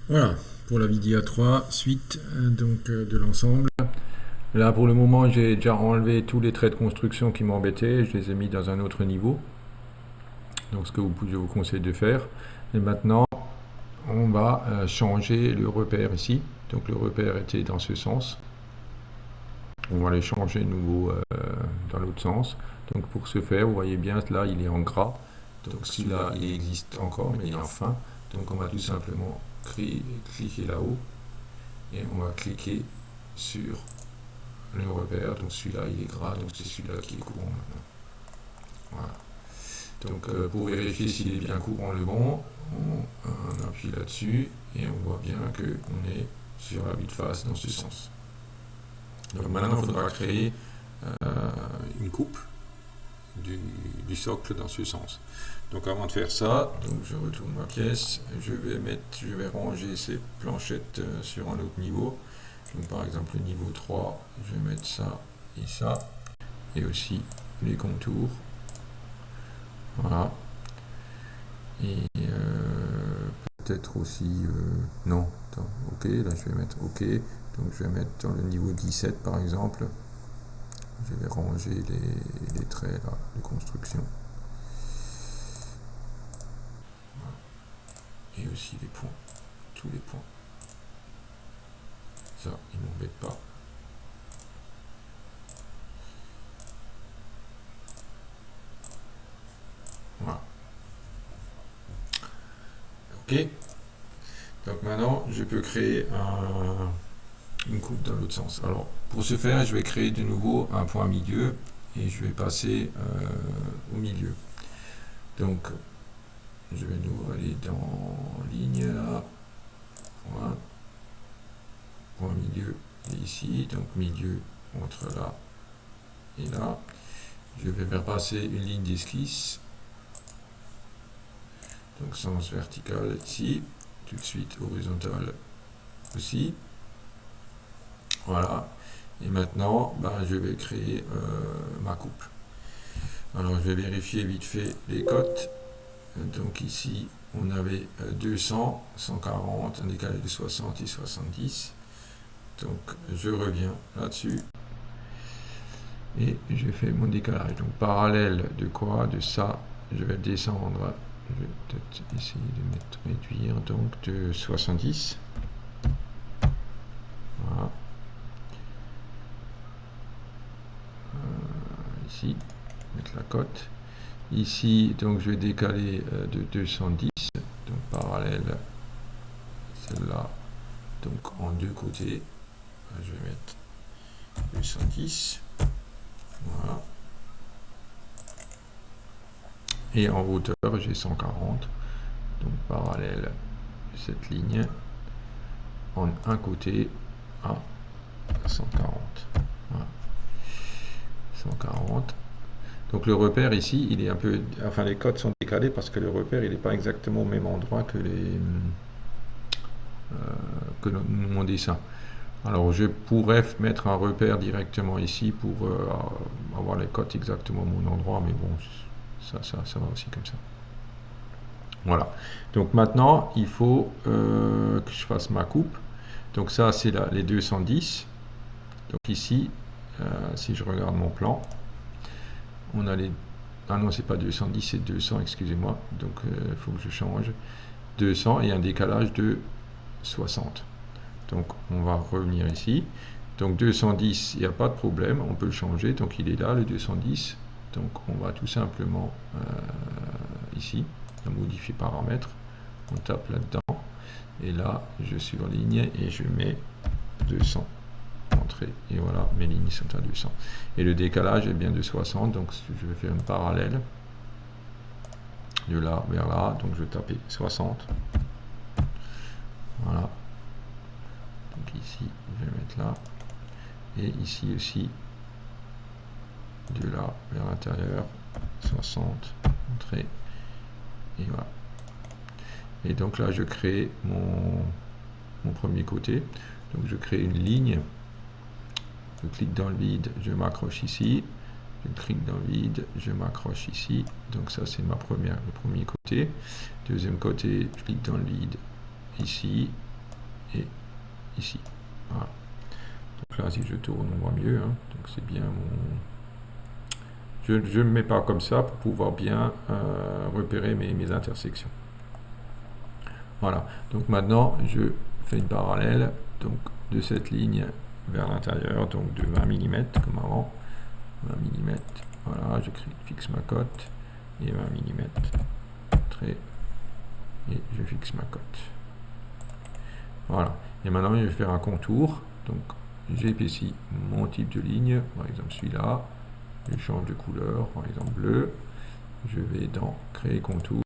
Voilà, pour la vidéo 3, suite de l'ensemble. Là, pour le moment, j'ai déjà enlevé tous les traits de construction qui m'embêtaient. Je les ai mis dans un autre niveau. Donc, je vous conseille de faire. Et maintenant, on va changer le repère ici. Donc, le repère était dans ce sens. On va le changer de nouveau dans l'autre sens. Donc, pour ce faire, vous voyez bien, là, il est en gras. Donc, celui-là, il existe encore, mais il est en fin. Donc, on va tout simplement cliquer là-haut. Et on va cliquer sur le repère. Donc celui-là il est gras, donc c'est celui-là qui est courant maintenant. Voilà. Donc pour vérifier s'il est bien courant le bon, on appuie là-dessus et on voit bien qu'on est sur la vue de face dans ce sens. Donc maintenant il faudra créer une coupe du socle dans ce sens. Donc avant de faire ça, donc je retourne ma pièce, je vais ranger ces planchettes sur un autre niveau. Donc par exemple le niveau 3, je vais mettre ça et ça, et aussi les contours. Voilà. Et peut-être aussi... non, attends, ok, là je vais mettre ok. Donc je vais mettre dans le niveau 17 par exemple. Je vais ranger les traits là, de construction. Voilà. Et aussi les points, tous les points. Ça, il ne m'embête pas. Voilà. Ok. Donc maintenant, je peux créer une coupe dans l'autre sens. Alors, pour ce faire, je vais créer de nouveau un point milieu et je vais passer au milieu. Donc, je vais nous aller dans ligne là. Voilà. Point milieu est ici. Donc, milieu entre là et là. Je vais faire passer une ligne d'esquisse. Donc, sens vertical ici. Tout de suite horizontal aussi. Voilà. Et maintenant, je vais créer ma coupe. Alors, je vais vérifier vite fait les cotes. Donc ici, on avait 200, 140, un décalage de 60 et 70. Donc, je reviens là-dessus. Et je fais mon décalage. Donc, parallèle de quoi? De ça, je vais descendre. Je vais peut-être essayer de réduire. Donc, de 70. Voilà. Ici, mettre la cote. Ici, donc je vais décaler de 210, donc parallèle celle-là, donc en deux côtés, je vais mettre 210, voilà. Et en hauteur, j'ai 140, donc parallèle cette ligne, en un côté à 140, voilà. 140. Donc le repère ici, il est un peu, enfin les codes sont décalés parce que le repère, il n'est pas exactement au même endroit que mon dessin. Alors je pourrais mettre un repère directement ici pour avoir les cotes exactement au mon endroit, mais bon, ça va aussi comme ça. Voilà. Donc maintenant, il faut que je fasse ma coupe. Donc ça, c'est les 210. Donc ici, si je regarde mon plan, on a les... Ah non, c'est pas 210, c'est 200, excusez-moi. Donc il faut que je change. 200 et un décalage de 60. Donc on va revenir ici. Donc 210, il n'y a pas de problème, on peut le changer. Donc il est là, le 210. Donc on va tout simplement ici, modifier paramètres. On tape là-dedans. Et là, je surligne et je mets 200. Entrée. Et voilà, mes lignes sont à 200. Et le décalage est bien de 60. Donc je vais faire une parallèle. De là vers là. Donc je vais taper 60. Voilà. Donc ici, je vais mettre là. Et ici aussi, de là vers l'intérieur, 60, entrée, et voilà. Et donc là, je crée mon premier côté. Donc je crée une ligne, je clique dans le vide, je m'accroche ici, je clique dans le vide, je m'accroche ici. Donc ça, c'est le premier côté. Deuxième côté, je clique dans le vide, ici, et ici. Voilà. Donc là, si je tourne, on voit mieux. Hein. Donc c'est bien mon... Je ne me mets pas comme ça pour pouvoir bien repérer mes intersections. Voilà. Donc maintenant, je fais une parallèle donc, de cette ligne vers l'intérieur, donc de 20 mm comme avant. 20 mm. Voilà, je fixe ma cote et 20 mm. Trait. Et je fixe ma cote. Voilà. Et maintenant, je vais faire un contour. Donc, j'épaissis mon type de ligne. Par exemple, celui-là. Je change de couleur. Par exemple, bleu. Je vais dans Créer contour.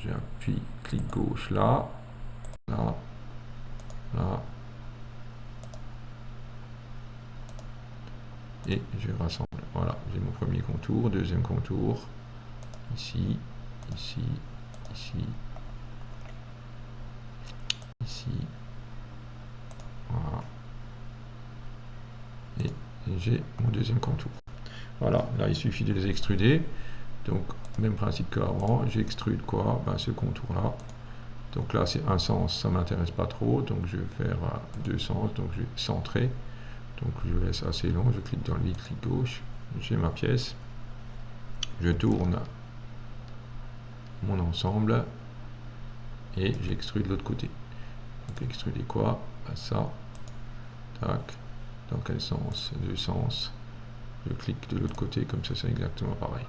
J'appuie, clic gauche là. Là. Là. Et je rassemble. Voilà. J'ai mon premier contour. Deuxième contour. Ici. Ici. Ici. Ici. Voilà. Et j'ai mon deuxième contour. Voilà, là il suffit de les extruder. Donc même principe qu'avant, j'extrude quoi? Ben, ce contour là. Donc là c'est un sens, ça m'intéresse pas trop, donc je vais faire deux sens, donc je vais centrer. Donc je laisse assez long, je clique dans le vide, clic gauche, j'ai ma pièce, je tourne mon ensemble et j'extrude de l'autre côté. Donc extruder quoi? Ben, ça, tac, dans quel sens? Deux sens. Je clique de l'autre côté, comme ça c'est exactement pareil.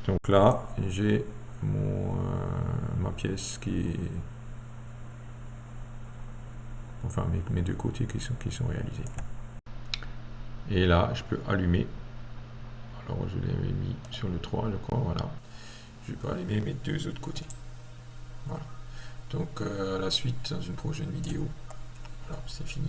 Donc là, j'ai ma pièce qui est... Enfin, mes deux côtés qui sont réalisés. Et là, je peux allumer. Alors, je l'avais mis sur le 3, je crois, voilà. Je peux allumer mes deux autres côtés. Voilà. Donc, à la suite, dans une prochaine vidéo. Voilà, c'est fini.